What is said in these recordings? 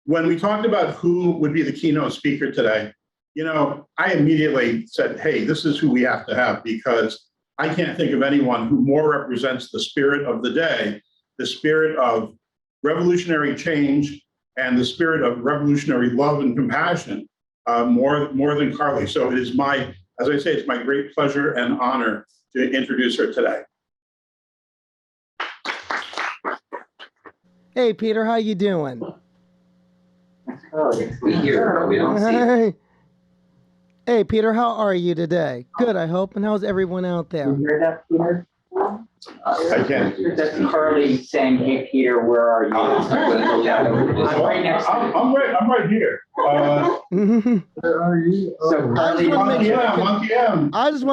when we talked about who would be the keynote speaker today, I immediately said, hey, this is who we have to have, because I can't think of anyone who more represents the spirit of the day, the spirit of revolutionary change, and the spirit of revolutionary love and compassion, more than Karleigh. So it is as I say, it's my great pleasure and honor to introduce her today. Hey, Peter, how you doing? Oh, we hear, but we don't see. Hey, Peter, how are you today? Good, I hope. And how's everyone out there? You hear that, Peter? I can. That's Karleigh saying, "Hey, Peter, where are you?" I'm right here. Where are you? So Karleigh, I just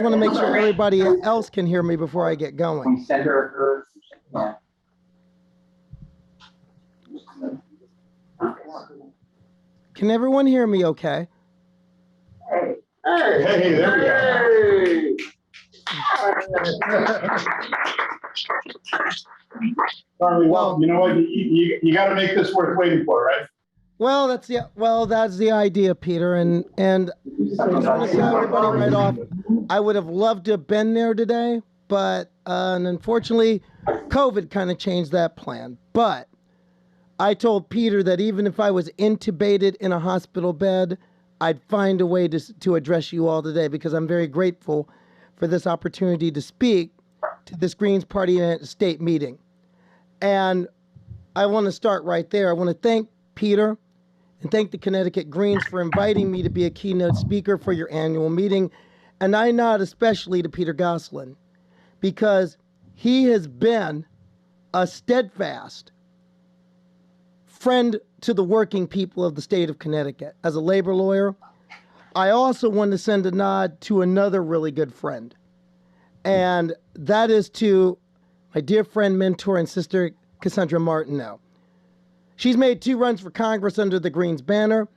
want to make sure everybody else can hear me before I get going. Send her. Yeah. Can everyone hear me okay? Hey, there we go. Karleigh, well, you know what? You got to make this worth waiting for, right? Well, that's the idea, Peter. And I just want to tell everybody right off, I would have loved to have been there today, but unfortunately, COVID kind of changed that plan. But I told Peter that even if I was intubated in a hospital bed, I'd find a way to address you all today, because I'm very grateful for this opportunity to speak to this Greens Party state meeting. And I want to start right there. I want to thank Peter and thank the Connecticut Greens for inviting me to be a keynote speaker for your annual meeting. And I nod especially to Peter Gosselin, because he has been a steadfast friend to the working people of the state of Connecticut. As a labor lawyer, I also want to send a nod to another really good friend, and that is to my dear friend, mentor, and sister, Cassandra Martineau. She's made 2 runs for Congress under the Greens banner,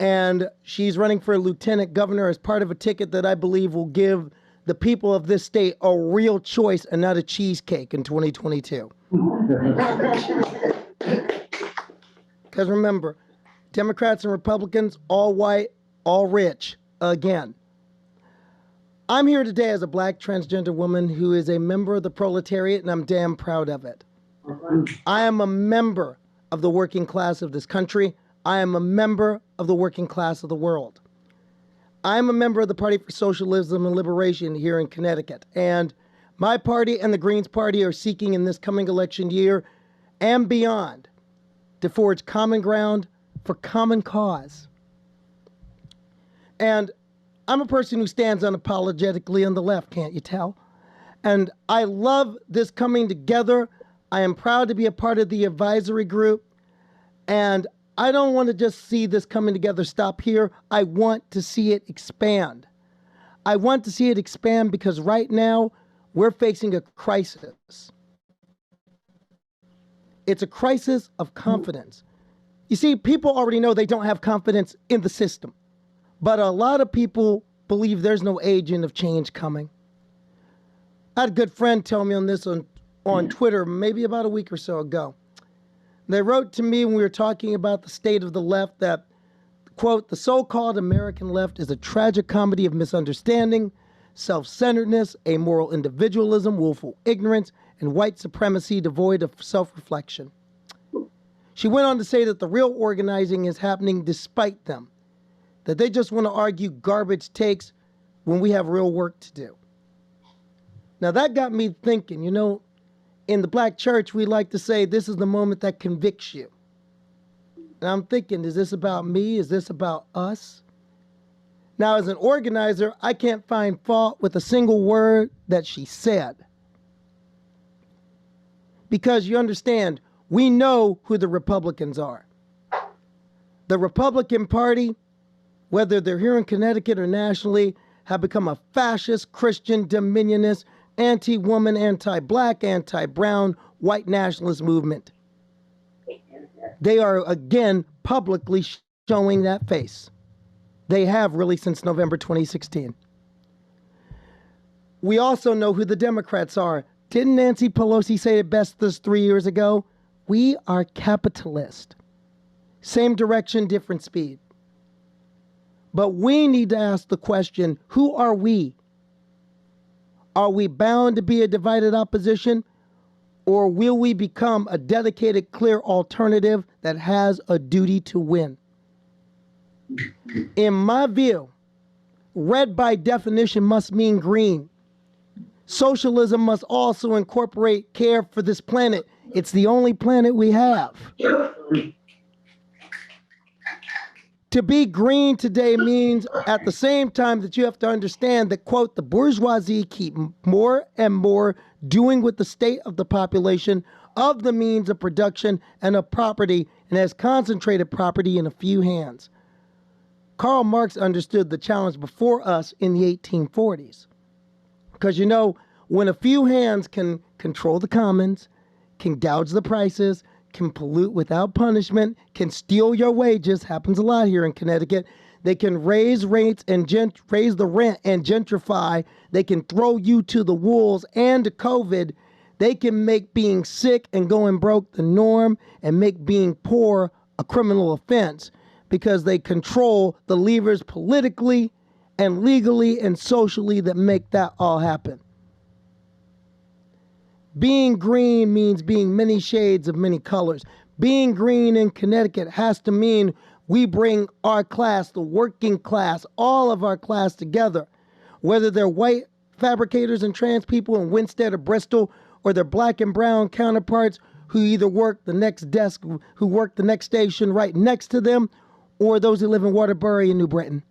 and she's running for lieutenant governor as part of a ticket that I believe will give the people of this state a real choice and not a cheesecake in 2022. Because remember, Democrats and Republicans, all white, all rich, again. I'm here today as a black transgender woman who is a member of the proletariat, and I'm damn proud of it. I am a member of the working class of this country. I am a member of the working class of the world. I am a member of the Party for Socialism and Liberation here in Connecticut. And my party and the Greens Party are seeking in this coming election year and beyond to forge common ground for common cause. And I'm a person who stands unapologetically on the left, can't you tell? And I love this coming together. I am proud to be a part of the advisory group. And I don't want to just see this coming together stop here. I want to see it expand. I want to see it expand because right now we're facing a crisis. It's a crisis of confidence. You see, people already know they don't have confidence in the system. But a lot of people believe there's no agent of change coming. I had a good friend tell me on this on Twitter maybe about a week or so ago. They wrote to me when we were talking about the state of the left that, quote, the so-called American left is a tragic comedy of misunderstanding, self-centeredness, amoral individualism, willful ignorance, and white supremacy devoid of self-reflection. She went on to say that the real organizing is happening despite them, that they just want to argue garbage takes when we have real work to do. Now that got me thinking, you know, in the black church, we like to say this is the moment that convicts you. And I'm thinking, is this about me? Is this about us? Now, as an organizer, I can't find fault with a single word that she said. Because you understand, we know who the Republicans are. The Republican Party, whether they're here in Connecticut or nationally, have become a fascist, Christian, dominionist, anti-woman, anti-black, anti-brown, white nationalist movement. They are, again, publicly showing that face. They have really since November 2016. We also know who the Democrats are. Didn't Nancy Pelosi say it best this 3 years ago? We are capitalist. Same direction, different speed. But we need to ask the question, who are we? Are we bound to be a divided opposition? Or will we become a dedicated, clear alternative that has a duty to win? In my view, red by definition must mean green. Socialism must also incorporate care for this planet. It's the only planet we have. To be green today means at the same time that you have to understand that, quote, the bourgeoisie keep more and more doing with the state of the population, of the means of production and of property, and has concentrated property in a few hands. Karl Marx understood the challenge before us in the 1840s. Because, you know, when a few hands can control the commons, can gouge the prices, can pollute without punishment, can steal your wages, happens a lot here in Connecticut. They can raise rates and raise the rent and gentrify. They can throw you to the wolves and to COVID. They can make being sick and going broke the norm and make being poor a criminal offense because they control the levers politically and legally and socially that make that all happen. Being green means being many shades of many colors. Being green in Connecticut has to mean we bring our class, the working class, all of our class together. Whether they're white fabricators and trans people in Winstead or Bristol, or their black and brown counterparts who either work the next desk, who work the next station right next to them, or those who live in Waterbury and New Britain.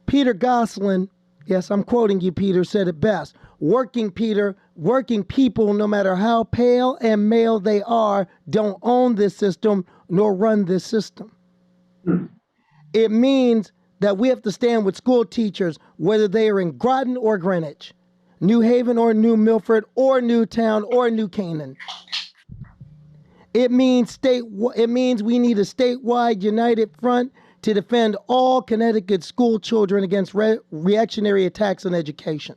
Peter Gosselin, yes, I'm quoting you, Peter, said it best. Working people, no matter how pale and male they are, don't own this system nor run this system. It means that we have to stand with school teachers, whether they are in Groton or Greenwich, New Haven or New Milford or Newtown or New Canaan. It means we need a statewide united front to defend all Connecticut school children against reactionary attacks on education.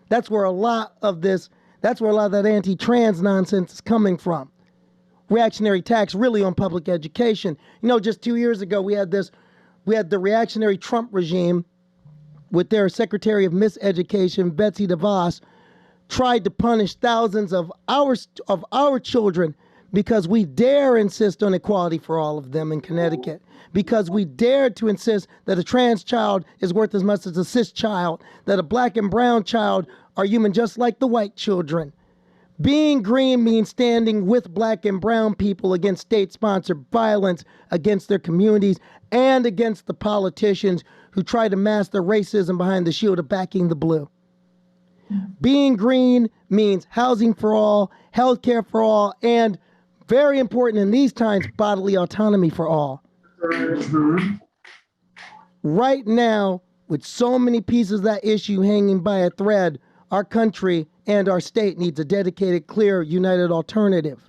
That's where a lot of that anti-trans nonsense is coming from. Reactionary attacks really on public education. You know, just 2 years ago, we had the reactionary Trump regime with their Secretary of Miseducation, Betsy DeVos, tried to punish thousands of our children because we dare insist on equality for all of them in Connecticut, because we dared to insist that a trans child is worth as much as a cis child, that a black and brown child are human just like the white children. Being green means standing with black and brown people against state-sponsored violence against their communities and against the politicians who try to mask their racism behind the shield of backing the blue. Being green means housing for all, health care for all, and very important in these times, bodily autonomy for all. Right now, with so many pieces of that issue hanging by a thread, our country and our state needs a dedicated, clear, united alternative.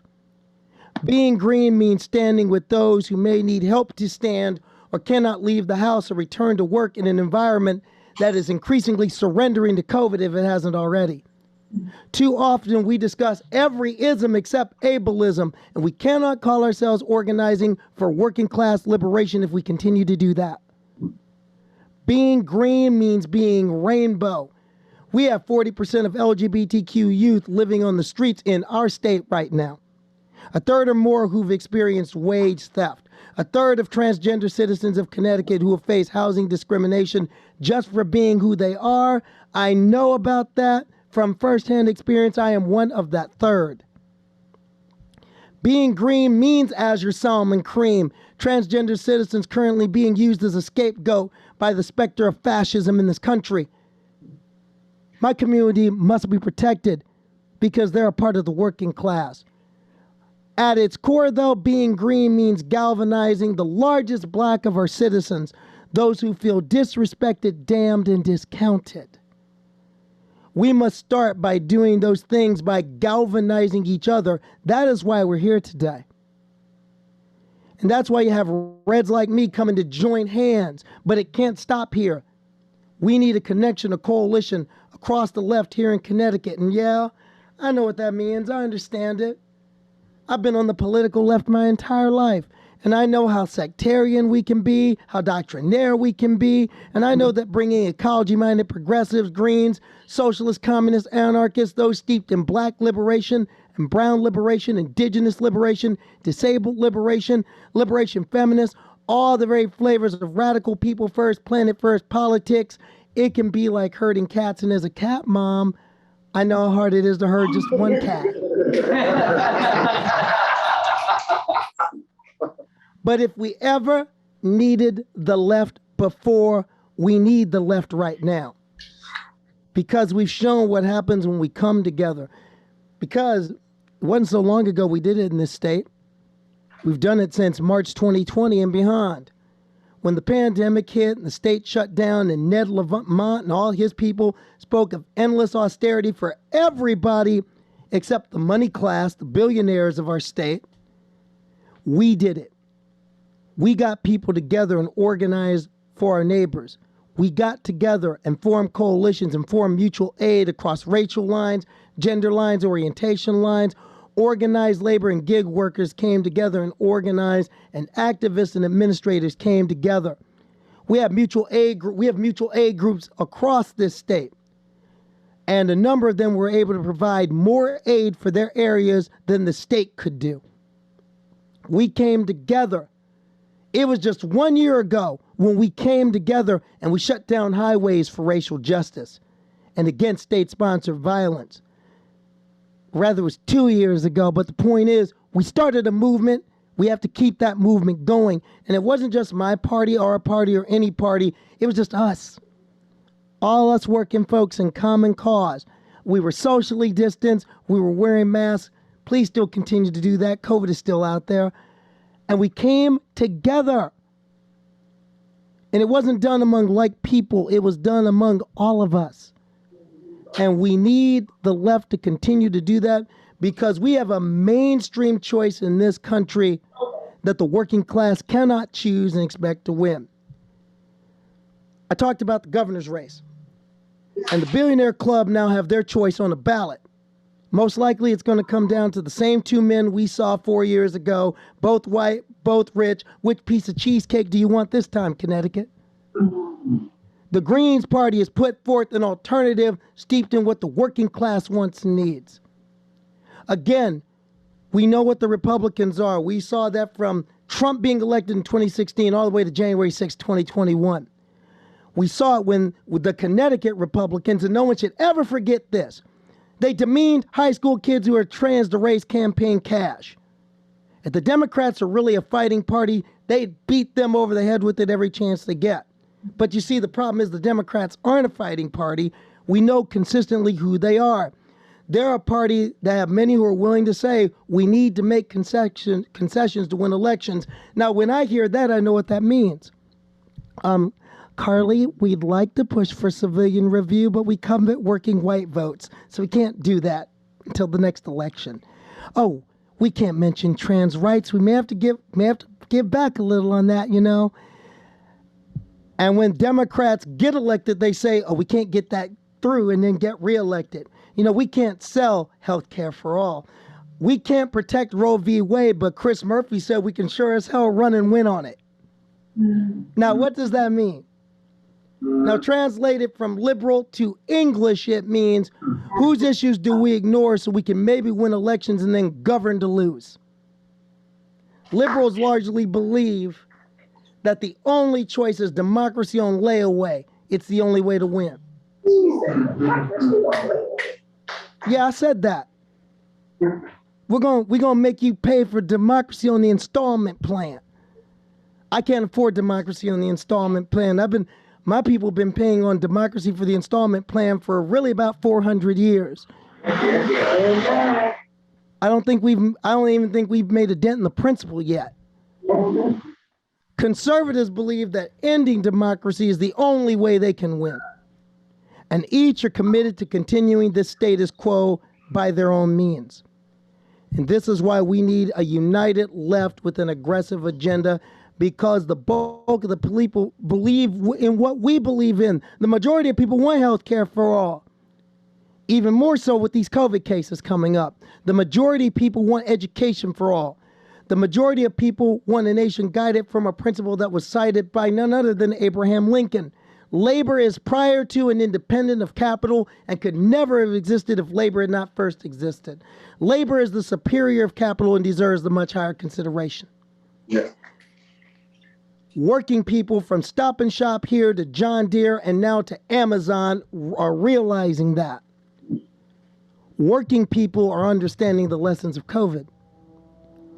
Being green means standing with those who may need help to stand or cannot leave the house or return to work in an environment that is increasingly surrendering to COVID if it hasn't already. Too often we discuss every ism except ableism, and we cannot call ourselves organizing for working class liberation if we continue to do that. Being green means being rainbow. We have 40% of LGBTQ youth living on the streets in our state right now. A third or more who've experienced wage theft. A third of transgender citizens of Connecticut who have faced housing discrimination just for being who they are. I know about that from firsthand experience. I am one of that third. Being green means Azure Salmon Cream. Transgender citizens currently being used as a scapegoat by the specter of fascism in this country. My community must be protected because they're a part of the working class. At its core, though, being green means galvanizing the largest block of our citizens, those who feel disrespected, damned, and discounted. We must start by doing those things, by galvanizing each other. That is why we're here today. And that's why you have Reds like me coming to join hands. But it can't stop here. We need a connection, a coalition across the left here in Connecticut. And yeah, I know what that means. I understand it. I've been on the political left my entire life. And I know how sectarian we can be, how doctrinaire we can be. And I know that bringing ecology-minded progressives, Greens, socialists, communists, anarchists, those steeped in black liberation and brown liberation, indigenous liberation, disabled liberation, liberation feminists, all the very flavors of radical people first, planet first politics, it can be like herding cats. And as a cat mom, I know how hard it is to herd just one cat. But if we ever needed the left before, we need the left right now. Because we've shown what happens when we come together. Because it wasn't so long ago we did it in this state. We've done it since March 2020 and beyond. When the pandemic hit and the state shut down and Ned Lamont and all his people spoke of endless austerity for everybody except the money class, the billionaires of our state, we did it. We got people together and organized for our neighbors. We got together and formed coalitions and formed mutual aid across racial lines, gender lines, orientation lines. Organized labor and gig workers came together and organized, and activists and administrators came together. We have mutual aid groups across this state. And a number of them were able to provide more aid for their areas than the state could do. We came together. It was just 1 year ago when we came together and we shut down highways for racial justice and against state-sponsored violence. Rather, it was 2 years ago, but the point is, we started a movement. We have to keep that movement going. And it wasn't just my party, our party, or any party. It was just us. All us working folks in common cause. We were socially distanced. We were wearing masks. Please still continue to do that. COVID is still out there. And we came together. And it wasn't done among like people. It was done among all of us. And we need the left to continue to do that because we have a mainstream choice in this country that the working class cannot choose and expect to win. I talked about the governor's race. And the Billionaire Club now have their choice on the ballot. Most likely it's going to come down to the same two men we saw 4 years ago, both white, both rich. Which piece of cheesecake do you want this time, Connecticut? The Greens Party has put forth an alternative steeped in what the working class wants and needs. Again, we know what the Republicans are. We saw that from Trump being elected in 2016 all the way to January 6, 2021. We saw it with the Connecticut Republicans, and no one should ever forget this. They demeaned high school kids who are trans to raise campaign cash. If the Democrats are really a fighting party, they'd beat them over the head with it every chance they get. But you see, the problem is the Democrats aren't a fighting party. We know consistently who they are. They're a party that have many who are willing to say, we need to make concessions to win elections. Now, when I hear that, I know what that means. Karleigh, we'd like to push for civilian review, but we covet working white votes, so we can't do that until the next election. Oh, we can't mention trans rights. We may have to give back a little on that, you know. And when Democrats get elected, they say, oh, we can't get that through and then get reelected. You know, we can't sell health care for all. We can't protect Roe v. Wade, but Chris Murphy said we can sure as hell run and win on it. Now, what does that mean? Now, translated from liberal to English, it means whose issues do we ignore so we can maybe win elections and then govern to lose? Liberals largely believe that the only choice is democracy on layaway. It's the only way to win. Yeah, I said that. We're gonna make you pay for democracy on the installment plan. I can't afford democracy on the installment plan. My people have been paying on democracy for the installment plan for really about 400 years. I don't even think we've made a dent in the principle yet. Conservatives believe that ending democracy is the only way they can win. And each are committed to continuing this status quo by their own means. And this is why we need a united left with an aggressive agenda, because the bulk of the people believe in what we believe in. The majority of people want health care for all. Even more so with these COVID cases coming up. The majority of people want education for all. The majority of people want a nation guided from a principle that was cited by none other than Abraham Lincoln. Labor is prior to and independent of capital and could never have existed if labor had not first existed. Labor is the superior of capital and deserves the much higher consideration. Yeah. Working people from Stop and Shop here to John Deere and now to Amazon are realizing that. Working people are understanding the lessons of COVID.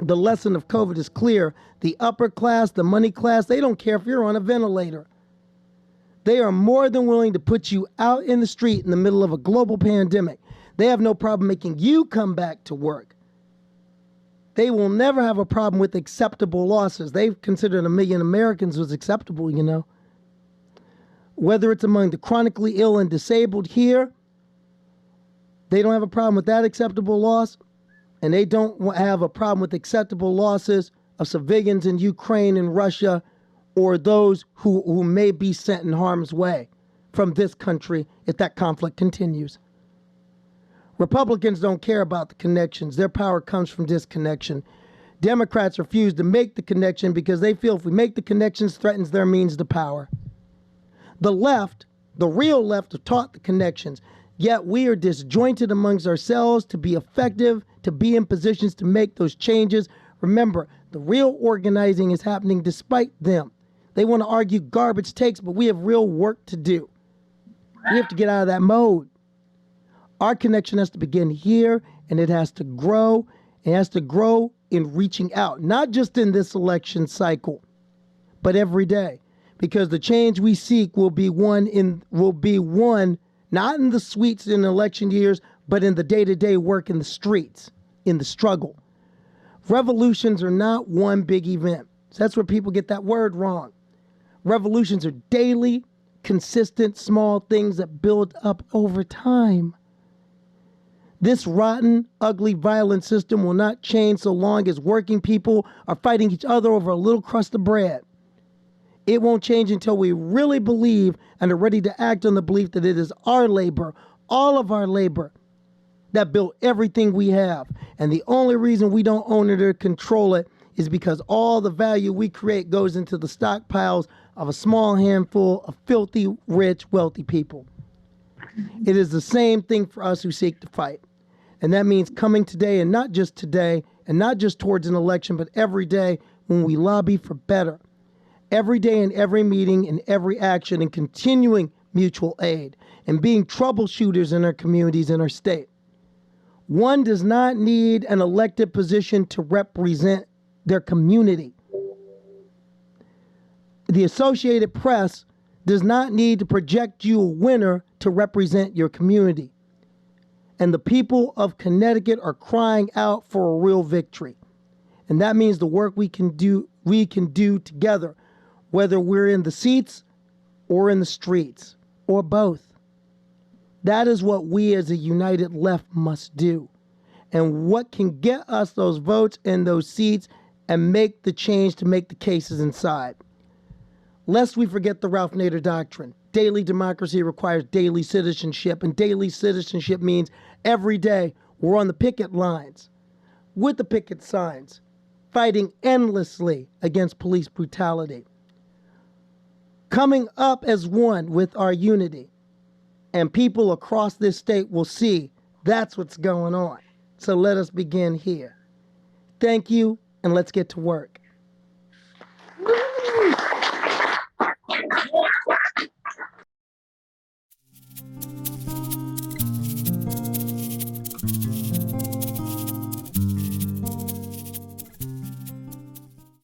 The lesson of COVID is clear. The upper class, the money class, they don't care if you're on a ventilator. They are more than willing to put you out in the street in the middle of a global pandemic. They have no problem making you come back to work. They will never have a problem with acceptable losses. They've considered 1 million Americans was acceptable, you know. Whether it's among the chronically ill and disabled here, they don't have a problem with that acceptable loss. And they don't have a problem with acceptable losses of civilians in Ukraine and Russia or those who may be sent in harm's way from this country if that conflict continues. Republicans don't care about the connections. Their power comes from disconnection. Democrats refuse to make the connection because they feel if we make the connections, threatens their means to power. The left, the real left, have taught the connections. Yet we are disjointed amongst ourselves to be effective, to be in positions to make those changes. Remember, the real organizing is happening despite them. They want to argue garbage takes, but we have real work to do. We have to get out of that mode. Our connection has to begin here, and it has to grow. It has to grow in reaching out, not just in this election cycle, but every day. Because the change we seek will be one not in the suites in election years, but in the day-to-day work in the streets, in the struggle. Revolutions are not one big event. So that's where people get that word wrong. Revolutions are daily, consistent, small things that build up over time. This rotten, ugly, violent system will not change so long as working people are fighting each other over a little crust of bread. It won't change until we really believe and are ready to act on the belief that it is our labor, all of our labor, that built everything we have. And the only reason we don't own it or control it is because all the value we create goes into the stockpiles of a small handful of filthy, rich, wealthy people. It is the same thing for us who seek to fight. And that means coming today, and not just today, and not just towards an election, but every day when we lobby for better. Every day in every meeting, in every action, and continuing mutual aid, and being troubleshooters in our communities and our state. One does not need an elected position to represent their community. The Associated Press does not need to project you a winner to represent your community. And the people of Connecticut are crying out for a real victory. And that means the work we can do together, whether we're in the seats or in the streets, or both. That is what we as a united left must do. And what can get us those votes and those seats and make the change to make the cases inside. Lest we forget the Ralph Nader doctrine. Daily democracy requires daily citizenship, and daily citizenship means every day we're on the picket lines, with the picket signs, fighting endlessly against police brutality. Coming up as one with our unity, and people across this state will see that's what's going on. So let us begin here. Thank you, and let's get to work.